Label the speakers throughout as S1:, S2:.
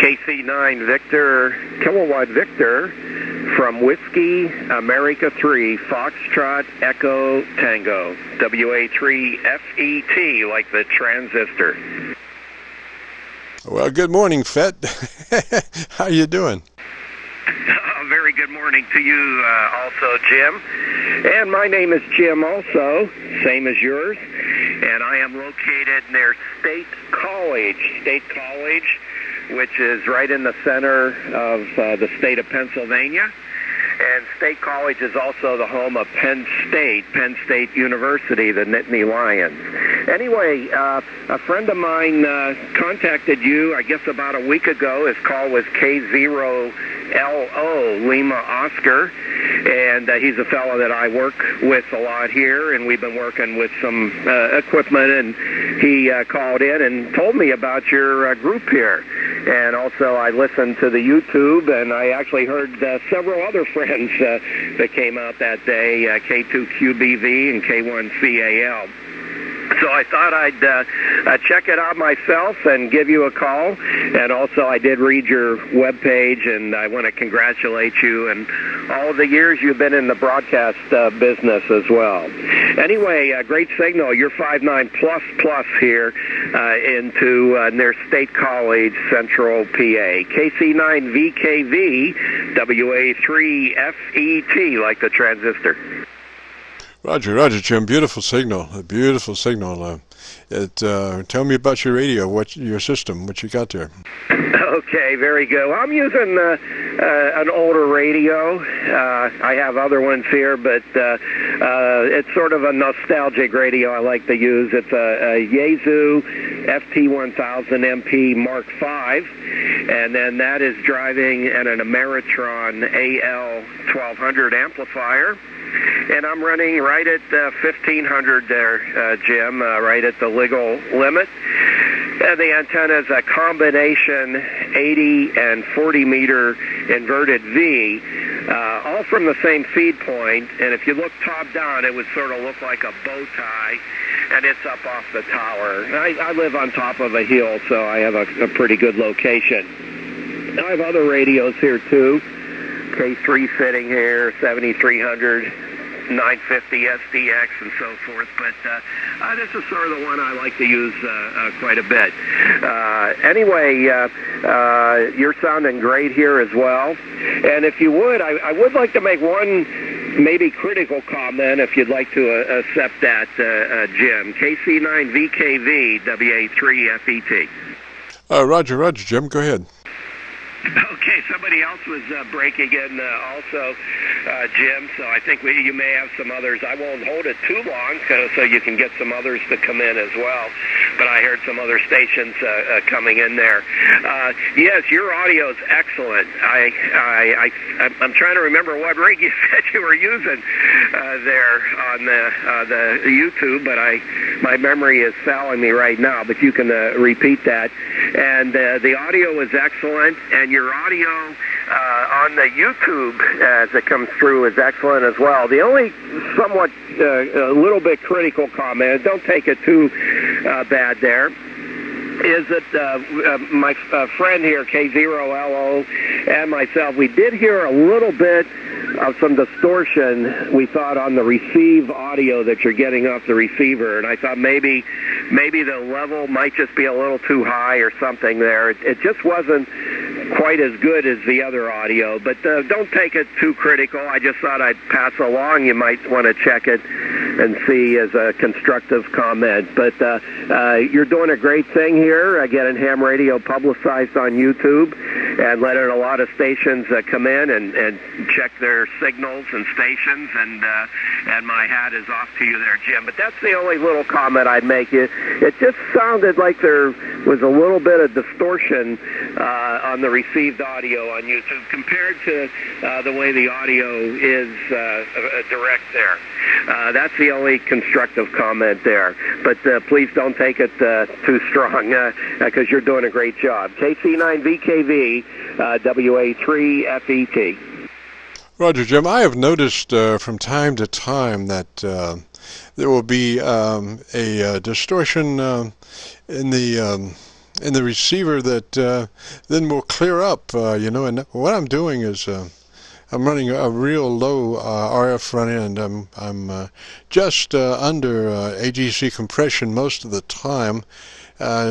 S1: KC9 Victor, Kilowatt Victor, from Whiskey America 3, Foxtrot Echo Tango, WA3FET, like the transistor.
S2: Well, good morning, FET. How you doing?
S1: Very good morning to you also, Jim. And my name is Jim also, same as yours. And I am located near State College, which is right in the center of the state of Pennsylvania. And State College is also the home of Penn State University, the Nittany Lions. Anyway, a friend of mine contacted you, I guess about a week ago. His call was K0LO, Lima Oscar. And he's a fellow that I work with a lot here, and we've been working with some equipment, and he called in and told me about your group here. And also I listened to the YouTube, and I actually heard several other friends that came out that day, K2QBV and K1CAL. So I thought I'd check it out myself and give you a call. And also I did read your webpage, and I want to congratulate you and all of the years you've been in the broadcast business as well. Anyway, great signal. You're 59++ here into near State College, Central PA. KC9VKV, WA3FET, like the transistor.
S2: Roger, Jim. Beautiful signal. A beautiful signal. Tell me about your radio, your system, what you got there.
S1: Okay, very good. Well, I'm using an older radio. I have other ones here, but it's sort of a nostalgic radio I like to use. It's a Yaesu FT1000MP Mark V, and then that is driving an Ameritron AL1200 amplifier. And I'm running right at 1500 there, Jim, right at the legal limit. And the antenna is a combination 80 and 40 meter inverted V, all from the same feed point. And if you look top down, it would sort of look like a bow tie, and it's up off the tower. I live on top of a hill, so I have a pretty good location. I have other radios here too. K3 sitting here, 7300, 950 SDX, and so forth. But this is sort of the one I like to use quite a bit. Anyway, you're sounding great here as well. And if you would, I would like to make one maybe critical comment, if you'd like to accept that, Jim. KC9VKV, WA3FET.
S2: Roger, Jim. Go ahead.
S1: Okay, somebody else was breaking in also, Jim, so I think you may have some others. I won't hold it too long so you can get some others to come in as well, but I heard some other stations coming in there. Yes, your audio is excellent. I'm trying to remember what rig you said you were using there on the YouTube, but my memory is failing me right now, but you can repeat that. And the audio is excellent, and your audio on the YouTube as it comes through is excellent as well. The only somewhat a little bit critical comment, don't take it too bad there, is that my friend here, K0LO, and myself, we did hear a little bit of some distortion, we thought, on the receive audio that you're getting off the receiver, and I thought maybe the level might just be a little too high or something there. It just wasn't quite as good as the other audio, but don't take it too critical. I just thought I'd pass along. You might want to check it and see as a constructive comment. But you're doing a great thing here, getting ham radio publicized on YouTube and letting a lot of stations come in and check their signals and stations, and my hat is off to you there, Jim. But that's the only little comment I'd make. It just sounded like there was a little bit of distortion on the received audio on YouTube compared to the way the audio is direct there. That's the only constructive comment there. But please don't take it too strong, because you're doing a great job. KC9VKV, WA3FET.
S2: Roger, Jim. I have noticed from time to time that there will be a distortion in the the receiver that then will clear up, you know. And what I'm doing is I'm running a real low RF front end. I'm just under AGC compression most of the time,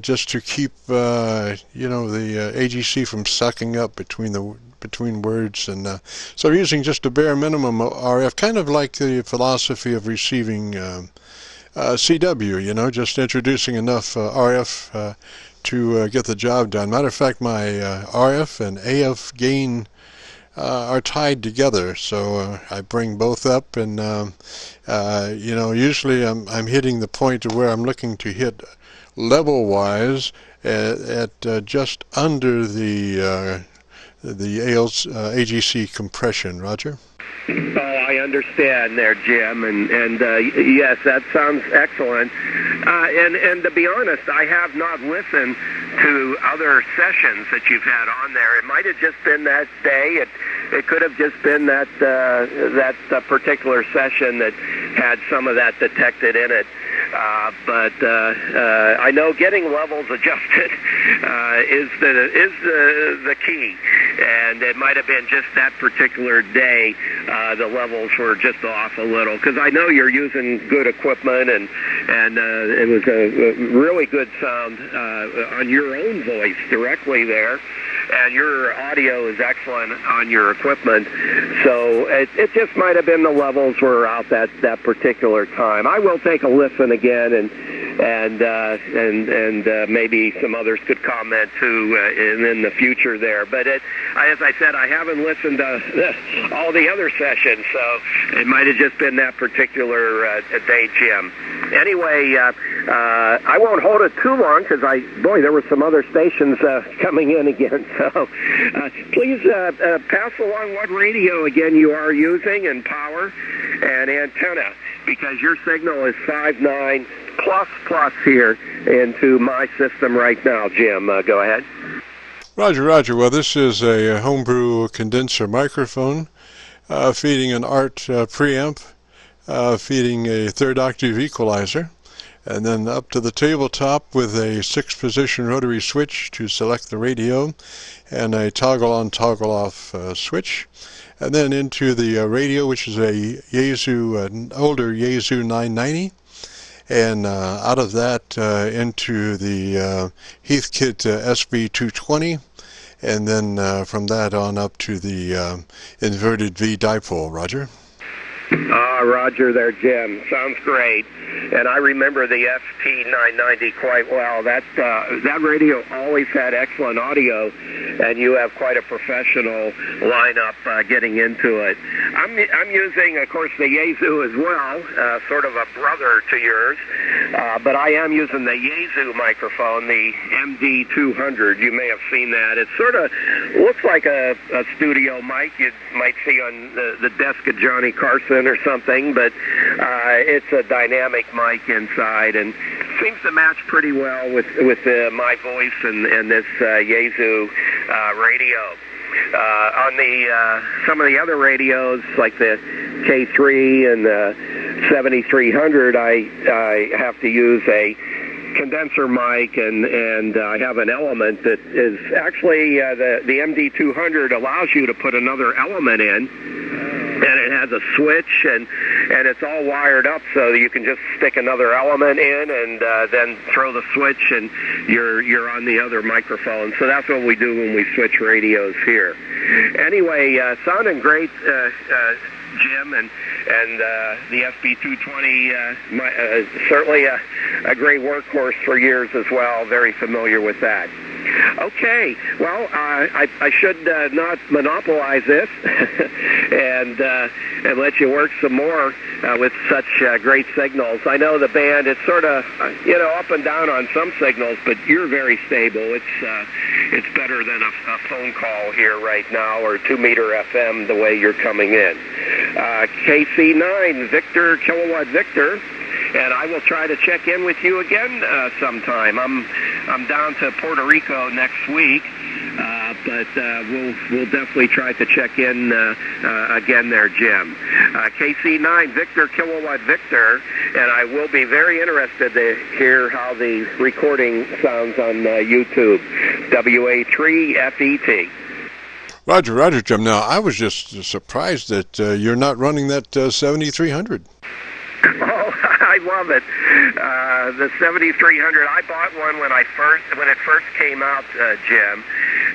S2: just to keep you know, the AGC from sucking up between words, and so I'm using just a bare minimum RF, kind of like the philosophy of receiving CW, you know, just introducing enough RF to get the job done. Matter of fact, my RF and AF gain are tied together, so I bring both up, and you know, usually I'm hitting the point of where I'm looking to hit level-wise at just under the AGC compression. Roger?
S1: Oh, I understand there, Jim, and yes, that sounds excellent. And to be honest, I have not listened to other sessions that you've had on there. It might have just been that day. It could have just been that particular session that had some of that detected in it. But I know getting levels adjusted is the key, and it might have been just that particular day the levels were just off a little, because I know you're using good equipment, and it was a really good sound on your own voice directly there, and your audio is excellent on your equipment. So it just might have been the levels were out that particular time. I will take a listen again, and maybe some others could comment too in the future there. But as I said, I haven't listened to all the other sessions, so it might have just been that particular day, Jim. Anyway, I won't hold it too long, because there were some other stations coming in again. So please pass along what radio again you are using, and power and antenna, because your signal is 5.9 plus here into my system right now. Jim, go ahead.
S2: Roger, Roger. Well, this is a homebrew condenser microphone feeding an ART preamp, feeding a third octave equalizer, and then up to the tabletop with a 6-position rotary switch to select the radio, and a toggle on toggle off switch, and then into the radio, which is a Yaesu, an older Yaesu 990, and out of that into the Heathkit SB220, and then from that on up to the inverted V dipole. Roger?
S1: Roger there, Jim. Sounds great. And I remember the FT990 quite well. That radio always had excellent audio, and you have quite a professional lineup getting into it. I'm using, of course, the Yaesu as well, sort of a brother to yours, but I am using the Yaesu microphone, the MD200. You may have seen that. It sort of looks like a studio mic you might see on the desk of Johnny Carson or something, but it's a dynamic mic inside, and seems to match pretty well with my voice and this Yaesu radio. On the some of the other radios, like the K3 and the 7300, I have to use a condenser mic, and I have an element that is actually the MD200 allows you to put another element in, and it has a switch, and it's all wired up so you can just stick another element in, and then throw the switch, and you're on the other microphone. So that's what we do when we switch radios here. Anyway, sounding great, Jim, and the SB220, certainly a great workhorse for years as well. Very familiar with that. Okay, well, I should not monopolize this and let you work some more with such great signals. I know the band, it's sort of, up and down on some signals, but you're very stable. It's better than a phone call here right now, or 2-meter FM the way you're coming in. KC9 Victor, Kilowatt Victor. And I will try to check in with you again sometime. I'm down to Puerto Rico next week, But we'll definitely try to check in again there, Jim. KC9 Victor Kilowatt Victor, and I will be very interested to hear how the recording sounds on YouTube. WA3FET.
S2: Roger, Jim. Now, I was just surprised that you're not running that 7300.
S1: Oh, I love it. The 7300. I bought one when it first came out, Jim.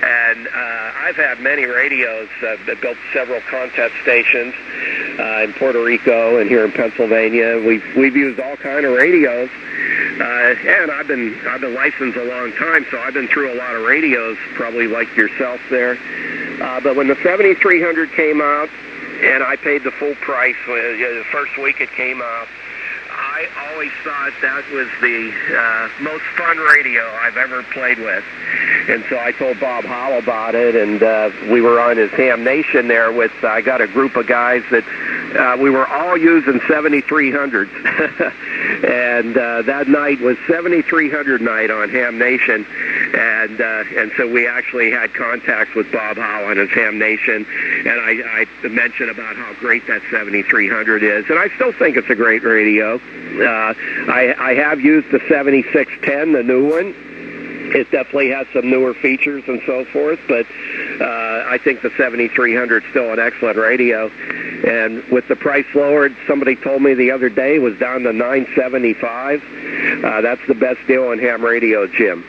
S1: And I've had many radios. I've built several contest stations in Puerto Rico and here in Pennsylvania. We've used all kind of radios. And I've been licensed a long time, so I've been through a lot of radios, probably like yourself there. But when the 7300 came out, and I paid the full price the first week it came out, I always thought that was the most fun radio I've ever played with. And so I told Bob Howell about it, and we were on his Ham Nation there with, I got a group of guys that we were all using 7300s. And that night was 7300 night on Ham Nation. And so we actually had contacts with Bob Howell and his Ham Nation, and I mentioned about how great that 7300 is, and I still think it's a great radio. I have used the 7610, the new one. It definitely has some newer features and so forth, but I think the 7300 is still an excellent radio. And with the price lowered, somebody told me the other day, was down to $975. That's the best deal on ham radio, Jim.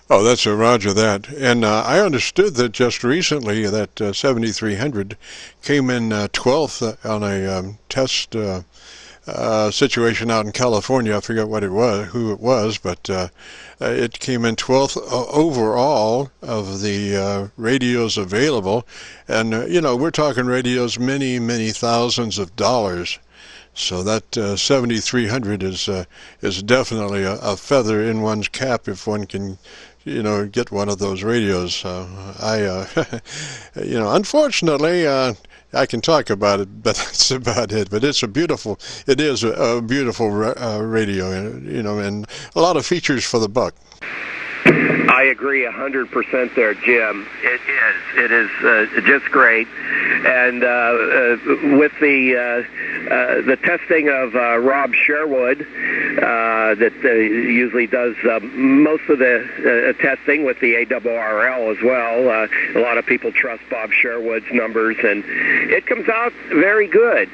S2: Oh, that's a roger that. And I understood that just recently that 7300 came in 12th on a test situation out in California. I forget what it was, who it was, but it came in 12th overall of the radios available. And, you know, we're talking radios many thousands of dollars. So that 7300 is definitely a feather in one's cap if one can, you know, get one of those radios. You know, unfortunately, I can talk about it, but that's about it. But it is a beautiful radio, you know, and a lot of features for the buck.
S1: I agree 100% there, Jim. It is just great. And with the testing of Rob Sherwood, that usually does most of the testing with the ARRL as well. A lot of people trust Bob Sherwood's numbers, and it comes out very good.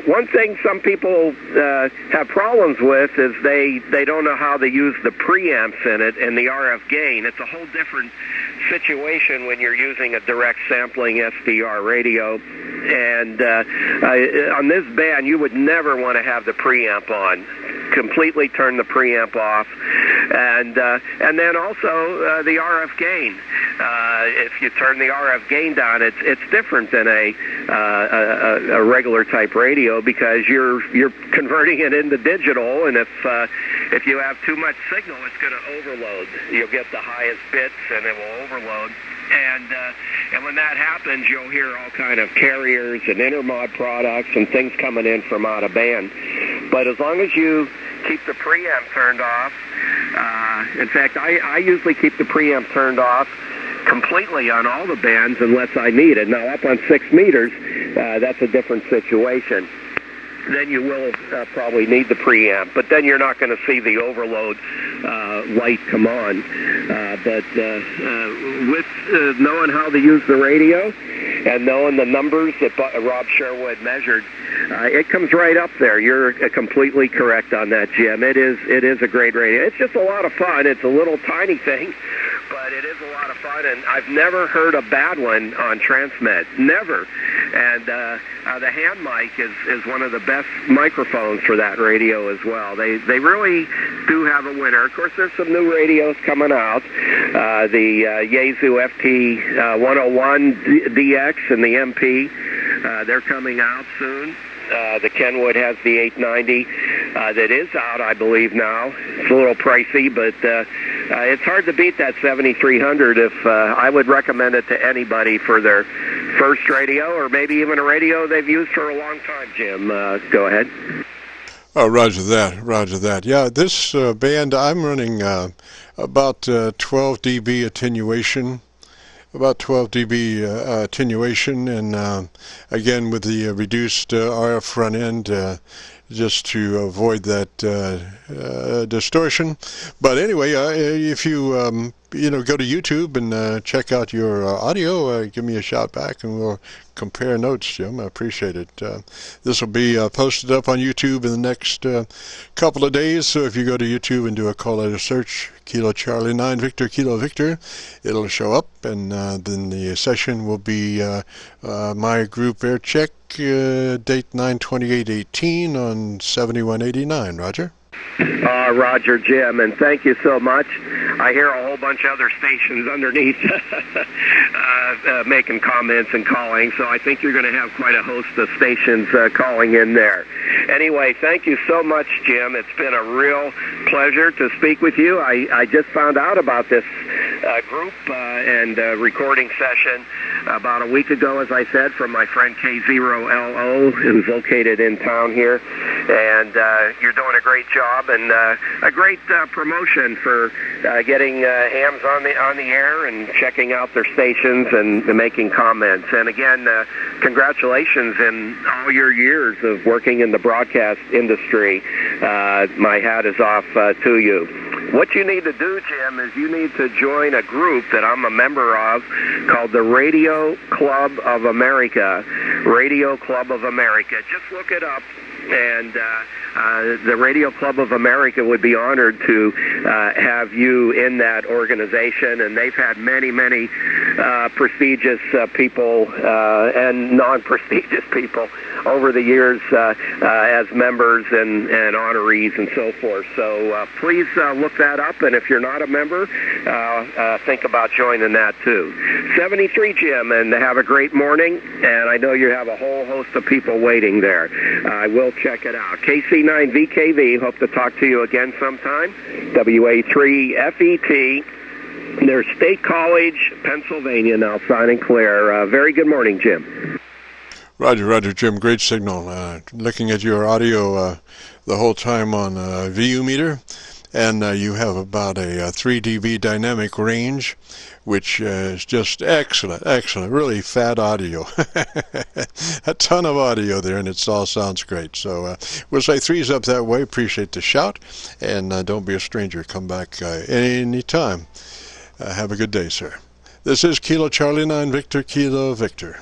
S1: One thing some people have problems with is they don't know how to use the preamps in it and the RF gain. It's a whole different situation when you're using a direct sampling SDR radio. And on this band, you would never want to have the preamp on. Completely turn the preamp off. And then also the RF gain. If you turn the RF gain down, it's different than a regular type radio, because you're converting it into digital, and if you have too much signal, it's going to overload. You'll get the highest bits, and it will overload. And when that happens, you'll hear all kind of carriers and intermod products and things coming in from out of band. But as long as you keep the preamp turned off, in fact, I usually keep the preamp turned off completely on all the bands unless I need it. Now, up on 6 meters, that's a different situation. Then you will probably need the preamp, but then you're not going to see the overload light come on. But with knowing how to use the radio and knowing the numbers that Rob Sherwood measured, it comes right up there. You're completely correct on that, Jim. It is a great radio. It's just a lot of fun. It's a little tiny thing, but it is a lot of fun, and I've never heard a bad one on Transmit. Never. And the hand mic is one of the best microphones for that radio as well. They really do have a winner. Of course, there's some new radios coming out. The Yaesu FT101 DX and the MP, they're coming out soon. The Kenwood has the 890 that is out, I believe, now. It's a little pricey, but it's hard to beat that 7300. If I would recommend it to anybody for their first radio, or maybe even a radio they've used for a long time, Jim. Go ahead.
S2: Oh, roger that, roger that. Yeah, this band, I'm running about 12 dB attenuation, and again with the reduced RF front end, just to avoid that distortion. But anyway, if you go to YouTube and check out your audio, give me a shout back and we'll compare notes, Jim. I appreciate it. This will be posted up on YouTube in the next couple of days, so if you go to YouTube and do a call letter search, Kilo Charlie 9 Victor Kilo Victor, it'll show up, and then the session will be my group air check, date 9/28/18 on 7189. Roger?
S1: Roger, Jim, and thank you so much. I hear a whole bunch of other stations underneath making comments and calling, so I think you're going to have quite a host of stations calling in there. Anyway, thank you so much, Jim. It's been a real pleasure to speak with you. I just found out about this group and recording session about a week ago, as I said, from my friend K0LO, who's located in town here, and you're doing a great job and a great promotion for getting hams on the air and checking out their stations and making comments. And again, congratulations in all your years of working in the broadcast industry. My hat is off to you. What you need to do, Jim, is you need to join a group that I'm a member of called the Radio Club of America. Radio Club of America. Just look it up, and the Radio Club of America would be honored to have you in that organization, and they've had many, many prestigious people and non-prestigious people over the years as members and honorees and so forth. So please look that up, and if you're not a member, think about joining that too. 73, Jim, and have a great morning, and I know you have a whole host of people waiting there. I will check it out. KC9VKV, hope to talk to you again sometime. WA3FET. There's State College, Pennsylvania, now signing clear. Very good morning, Jim.
S2: Roger, roger, Jim. Great signal. Looking at your audio the whole time on VU meter, and you have about a 3 dB dynamic range, which is just excellent, excellent, really fat audio. A ton of audio there, and it all sounds great. So we'll say threes up that way. Appreciate the shout, and don't be a stranger. Come back anytime. Have a good day, sir. This is Kilo Charlie 9 Victor Kilo Victor.